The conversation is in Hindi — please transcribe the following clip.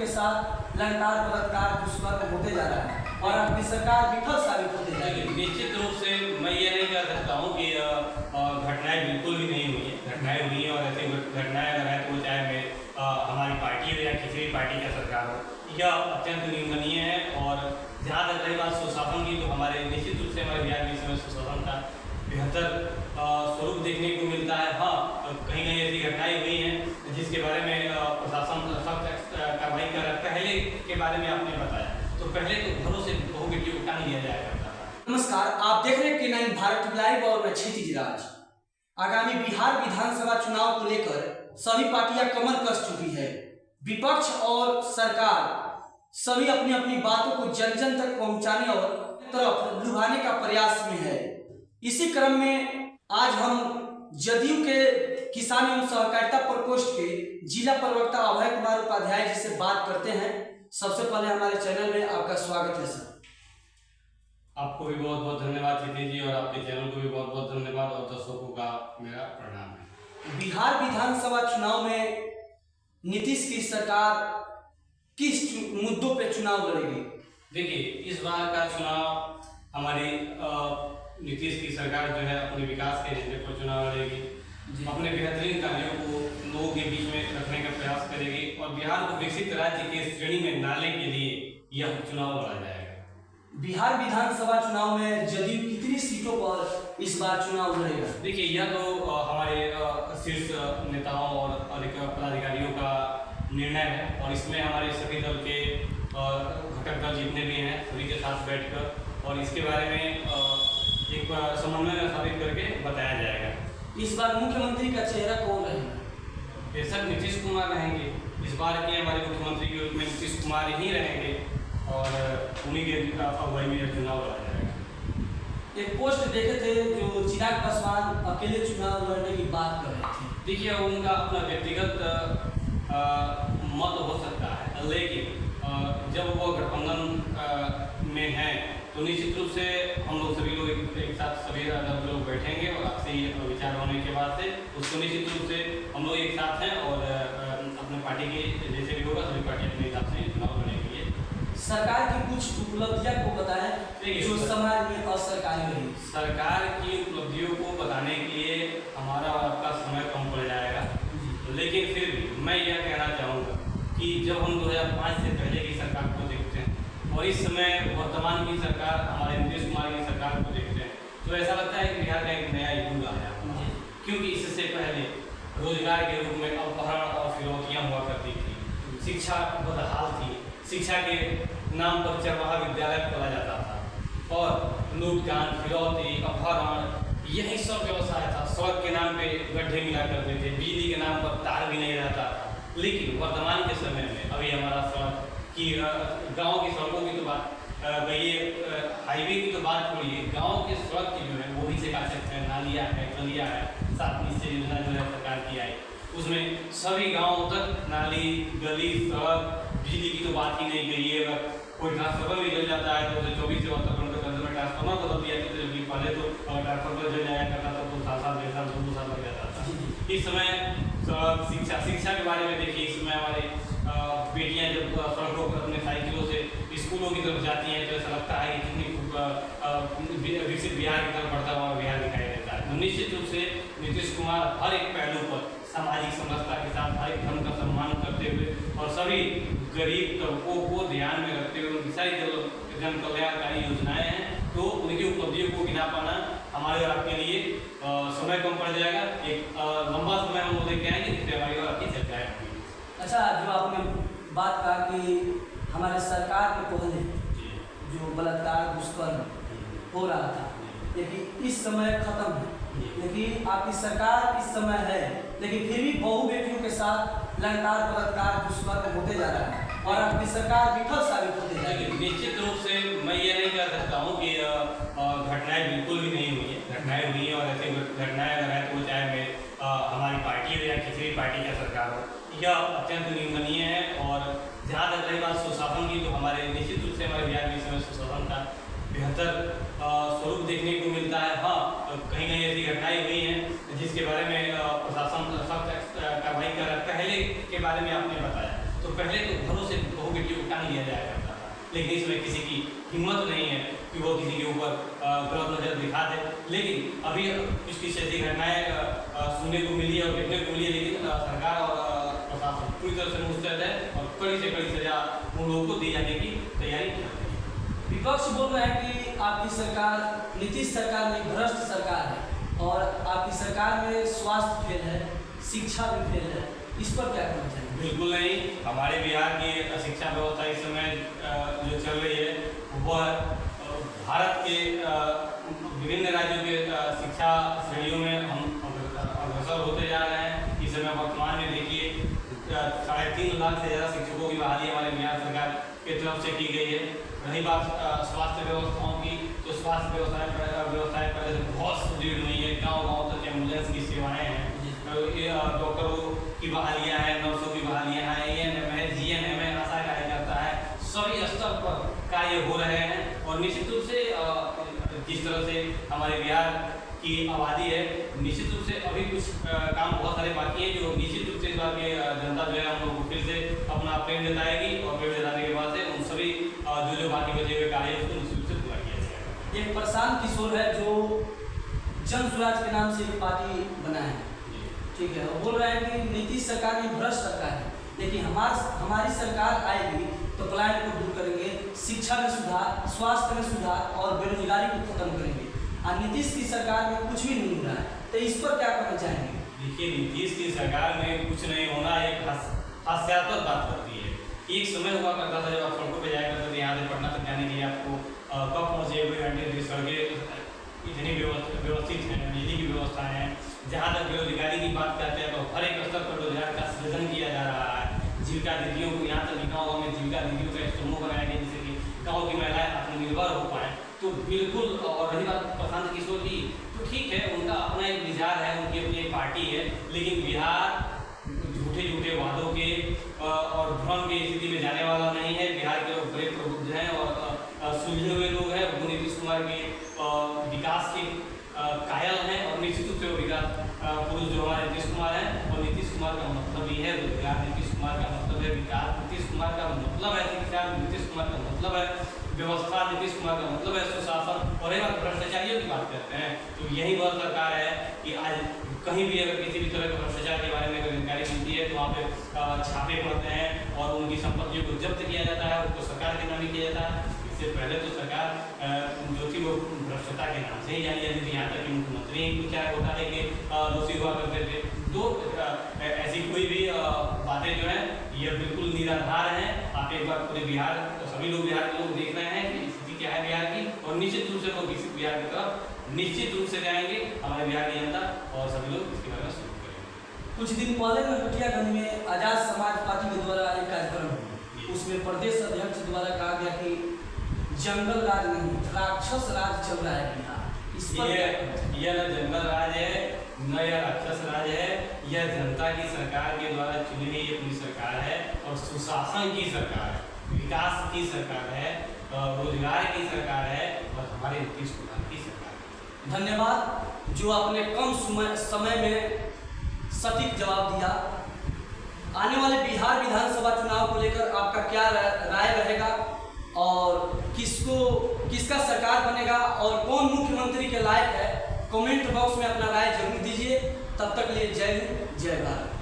के साथ लगातार बलात्कार दुष्कर्म होते जा रहा है और आपकी सरकार विफल साबित होती जा रही है। निश्चित रूप से मैं ये नहीं कह सकता हूँ कि घटनाएं बिल्कुल भी नहीं हुई है। घटनाएं हुई हैं और ऐसी घटनाएं अगर है तो चाहे हमारी पार्टी हो या किसी भी पार्टी का सरकार हो, यह अत्यंत निंदनीय है। और जहाँ तक रही बात सुशासन की, तो हमारे निश्चित रूप से हमारे बिहार में इस समय सुशासन का बेहतर स्वरूप देखने को मिलता है। हाँ, कहीं कहीं ऐसी घटनाएं हुई हैं जिसके बारे में प्रशासन सख्त कार्रवाई कर रहा है। पहले के बारे में आपने बताया, तो पहले तो घरों से बहू बेटियों को टांग लिया जाया करता था। नमस्कार, आप देख रहे हैं K9 भारत लाइव और मैं क्षितिज राज। आगामी बिहार विधानसभा चुनाव को लेकर सभी पार्टियां कमर कस चुकी है। विपक्ष और सरकार सभी अपनी अपनी बातों को जन जन तक पहुंचाने और तरफ लुभाने का प्रयास में है। इसी क्रम में आज हम जदयू के किसान एवं सहकारिता प्रकोष्ठ के जिला प्रवक्ता अभय कुमार उपाध्याय जी से बात करते हैं। सबसे पहले हमारे चैनल में आपका स्वागत है सर। आपको भी बहुत बहुत धन्यवाद क्षितिज जी, और आपके चैनल को भी बहुत बहुत धन्यवाद, और दर्शकों का मेरा प्रणाम है। बिहार विधानसभा चुनाव में नीतीश की सरकार किस मुद्दों पे चुनाव लड़ेगी? देखिए, इस बार का चुनाव हमारी नीतीश की सरकार जो है अपने विकास के एजेंडे पर चुनाव लड़ेगी, अपने बेहतरीन कार्यों को लोगों के बीच में रखने का प्रयास करेगी और बिहार को विकसित राज्य के श्रेणी में डालने के लिए यह चुनाव लड़ा जाएगा। बिहार विधानसभा चुनाव में जदयू कितनी सीटों पर इस बार चुनाव लड़ेगा? देखिए, यह तो हमारे शीर्ष नेताओं और अधिक पदाधिकारियों का निर्णय है, और इसमें हमारे सभी दल के घटक दल जितने भी हैं सभी के साथ बैठकर और इसके बारे में एक समन्वय स्थापित करके बताया जाएगा। इस बार मुख्यमंत्री का चेहरा कौन रहेगा? बेशक नीतीश कुमार रहेंगे। इस बार के हमारे मुख्यमंत्री के रूप में नीतीश कुमार ही रहेंगे और उन्हीं के अगुवाई में चुनाव लड़ा जाएगा। एक पोस्ट देखे थे जो चिराग पासवान अकेले चुनाव लड़ने की बात कर रहे थे। देखिए, उनका अपना व्यक्तिगत मत हो सकता है, लेकिन जब वो गठबंधन में है तो निश्चित रूप से हम लोग सभी लोग एक साथ सभी लोग बैठेंगे और आपसे विचार होने के बाद से उसको निश्चित रूप से हम लोग एक साथ हैं और अपने पार्टी के जैसे भी होगा सभी पार्टी अपने हिसाब से चुनाव लड़ेंगे। सरकार की कुछ उपलब्धियां को बताएं जो समाज में असरकारी रही। सरकार की उपलब्धियों को बताने के लिए हमारा और आपका समय कम पड़ जाएगा, लेकिन फिर भी मैं यह कहना चाहूँगा कि जब हम 2005 से पहले की सरकार को देखते हैं और इस समय वर्तमान की सरकार हमारे नीतीश कुमार की सरकार को देखते हैं तो ऐसा लगता है कि बिहार का एक नया युग आया, क्योंकि इससे पहले रोजगार के रूप में अपहरण और फिरौतियाँ हुआ करती थी, शिक्षा बदहाल थी, शिक्षा के नाम पर चरवाहा विद्यालय खोला जाता था और लूटकांड, फिरौती, अपहरण यही सब व्यवसाय था। सड़क के नाम पे गड्ढे मिला करते थे, बिजली के नाम पर तार भी नहीं रहता था। लेकिन वर्तमान के समय में अभी हमारा सड़क की गांव की सड़कों की तो बात कहिए, हाईवे की तो बात छोड़िए, गांव के सड़क की जो है वो भी चकाचक है, नालियाँ है, गलियाँ है। 7 निश्चय योजना जो है सरकार की आई, उसमें सभी गाँवों तक नाली, गली, सड़क, बिजली की तो बात ही नहीं गई है। अगर कोई ट्रांसफार्मर भी जल जाता है तो उसे 24 से 72 घंटे के अंदर में ट्रांसफार्मर बदल दिया जाता है, जबकि पहले तो ट्रांसफार्मर जल जाया करता था तो 7 साल 6 साल 2 साल लग जाता था। इस समय शिक्षा के बारे में देखिए, इस समय हमारे बेटियां जब सड़कों पर अपने साइकिलों से स्कूलों की तरफ जाती हैं तो ऐसा लगता है कि कितनी विकसित बिहार की तरफ बढ़ता हुआ बिहार दिखाई देता है। निश्चित रूप से नीतीश कुमार हर एक पहलू पर सामाजिक समरसता के साथ हर एक धर्म का सम्मान करते हुए और सभी गरीब तबकों को ध्यान में रखते हुए उनकी सारी जन कल्याणकारी योजनाएं हैं, तो उनकी उपलब्धियों को गिना पाना हमारे और आपके लिए समय कम पड़ जाएगा। एक लंबा समय हम लोग लेके आएंगे जिससे हमारी और आपकी चर्चाएं होंगी। अच्छा, जो आपने बात कहा कि हमारे सरकार के पहले जो बलात्कार दुष्कर्म हो रहा था लेकिन इस समय खत्म है, लेकिन आपकी सरकार इस समय है लेकिन फिर भी बहु बेटियों के साथ लगातार बलात्कार दुष्कर्म होते जा रहा है और आपकी सरकार विफल साबित होते जा रही है। निश्चित रूप से मैं ये नहीं कह सकता हूँ कि घटनाएं बिल्कुल भी नहीं हुई है। घटनाएं हुई हैं और ऐसी घटनाएं अगर है तो चाहे हमारी पार्टी हो या किसी भी पार्टी का सरकार हो, यह अत्यंत निंदनीय है। और जहाँ तक रही बात सुशासन की, तो हमारे निश्चित रूप से हमारे बिहार में इस समय सुशासन का बेहतर स्वरूप देखने को मिलता है। हाँ, कहीं कहीं ऐसी घटनाएं हुई हैं जिसके बारे में प्रशासन सख्त कार्रवाई कर रहा है। पहले के बारे में आपने बताया, तो पहले तो घरों से निकाल लिया जाया करता था, लेकिन इसमें किसी की हिम्मत नहीं है कि वो किसी के ऊपर गलत नज़र दिखा दे। लेकिन अभी कुछ ऐसी घटनाएं सुनने को मिली और देखने को मिली, लेकिन सरकार और प्रशासन पूरी तरह से मुस्तैद है और कड़ी से कड़ी सजा उन लोगों को दी जाने की तैयारी कर रही है। विपक्ष बोल रहा है कि आपकी सरकार, नीतीश सरकार में भ्रष्ट सरकार है और आपकी सरकार में स्वास्थ्य फेल है, शिक्षा भी फेल है, इस पर क्या कहना चाहिए? बिल्कुल नहीं। हमारे बिहार की शिक्षा व्यवस्था इस समय जो चल रही है वह भारत के विभिन्न राज्यों के शिक्षा श्रेणियों में हम अग्रसर होते जा रहे हैं। इस समय वर्तमान में देखिए 3.5 लाख से ज़्यादा शिक्षकों की बहाली हमारे बिहार सरकार की तरफ से की गई है। रही बात स्वास्थ्य व्यवस्थाओं की, तो स्वास्थ्य व्यवस्थाएं पहले से बहुत सुदृढ़ नहीं है। गाँव तक एम्बुलेंस की सेवाएँ हैं, डॉक्टरों की बहालियाँ हैं, नर्सों की बहालियाँ हैं, ANM है, GNM है, आशा कार्यकर्ता है, सभी स्तर पर कार्य हो रहे हैं। और निश्चित रूप से जिस तरह से हमारे बिहार की आबादी है, निश्चित रूप से अभी कुछ काम बहुत सारे बाकी हैं, जो निश्चित रूप से इस बार की जनता जो है हम लोग को फिर से अपना प्रेम जताएगी और प्रेम जताने के बाद से उन सभी जो बाकी बचे हुए कार्य उसको निश्चित रूप से पूरा किया जाएगा। एक प्रशांत किशोर है जो जन स्वराज के नाम से एक पार्टी बनाए हैं, ठीक है, वो बोल रहे हैं कि नीतीश सरकार में भ्रष्ट सरकार है, लेकिन हमारी सरकार आएगी तो पलायन को दूर करेंगे, शिक्षा में सुधार, स्वास्थ्य में सुधार और बेरोजगारी को खत्म करेंगे। और नीतीश की सरकार में कुछ भी नहीं हो रहा है, तो इस पर क्या कहना चाहेंगे? देखिए, नीतीश की सरकार में कुछ नहीं होना एक हास्यास्पद बात करती है। एक समय हुआ करता था जब आप सड़कों पर जाया करते थे, यहाँ से पटना तक जाने के लिए आपको कब पहुँचे हुए घंटे सड़कें इतनी व्यवस्थित हैं, बिजली की व्यवस्था है। जहाँ तक बेरोजगारी की बात करते हैं तो हर एक स्तर पर रोजगार का सृजन किया जा रहा है। जीविका दीदियों को, यहाँ तक गाँव में जीविका दीदियों का एक समूह बनाया गया जिससे कि गाँव की महिलाएं आत्मनिर्भर हो पाएँ। तो बिल्कुल, और रही बात प्रशांत किशोर की, तो ठीक है, उनका अपना एक विचार है, उनकी अपनी एक पार्टी है, लेकिन बिहार झूठे वादों के और भ्रम की स्थिति में जाने वाला नहीं है। बिहार के लोग बड़े प्रबुद्ध हैं और सुलझे हुए लोग हैं। वो नीतीश कुमार के विकास के कायल हैं और निश्चित रूप से वो विकास पुरुष जो हमारे नीतीश कुमार हैं। और नीतीश कुमार का मतलब ही है रोजगार, नीतीश कुमार का मतलब है विकास, नीतीश कुमार का मतलब है शिक्षा, नीतीश कुमार का मतलब है व्यवस्था, नीतीश कुमार का मतलब है सुशासन। और एक बार भ्रष्टाचारियों की बात करते हैं तो यही वह सरकार है कि आज कहीं भी अगर किसी भी तरह के भ्रष्टाचार के बारे में अगर जानकारी मिलती है तो वहाँ पे छापे पड़ते हैं और उनकी संपत्तियों को जब्त किया जाता है, उसको सरकार के नाम ही किया जाता है। इससे पहले तो सरकार जो थी वो भ्रष्टता के नाम से ही जानी जाती थी, यहाँ तक कि मुख्यमंत्री ही कुछ घोटाले के दोषी हुआ करते थे। तो ऐसी कोई भी बातें जो है ये बिल्कुल निराधार हैं। आप एक बार पूरे बिहार, सभी लोग बिहार के लोग देख रहे हैं कि स्थिति क्या है बिहार की, और निश्चित रूप से लोग बिहार की तरफ निश्चित रूप से जाएंगे, हमारे बिहार की जनता और सभी लोग इसके बारे में शुरू करेंगे। कुछ दिन पहले नरकटियागंज में आजाद समाज पार्टी के द्वारा एक कार्यक्रम हुआ, उसमें प्रदेश अध्यक्ष द्वारा कहा गया कि जंगल राज नहीं, राक्षस राज चल रहा है बिहार। इस पर यह न जंगल राज है, न यह राक्षस राज है, यह जनता की सरकार के द्वारा चुनी हुई अपनी सरकार है और सुशासन की सरकार है, विकास की सरकार है, रोजगार की सरकार है और हमारे नीतीश कुमार की सरकार है। धन्यवाद जो आपने कम समय में सटीक जवाब दिया। आने वाले बिहार विधानसभा चुनाव को लेकर आपका क्या राय रहेगा और किसका सरकार बनेगा और कौन मुख्यमंत्री के लायक है? कमेंट बॉक्स में अपना राय जरूर दीजिए। तब तक लिए जय हिंद, जय भारत।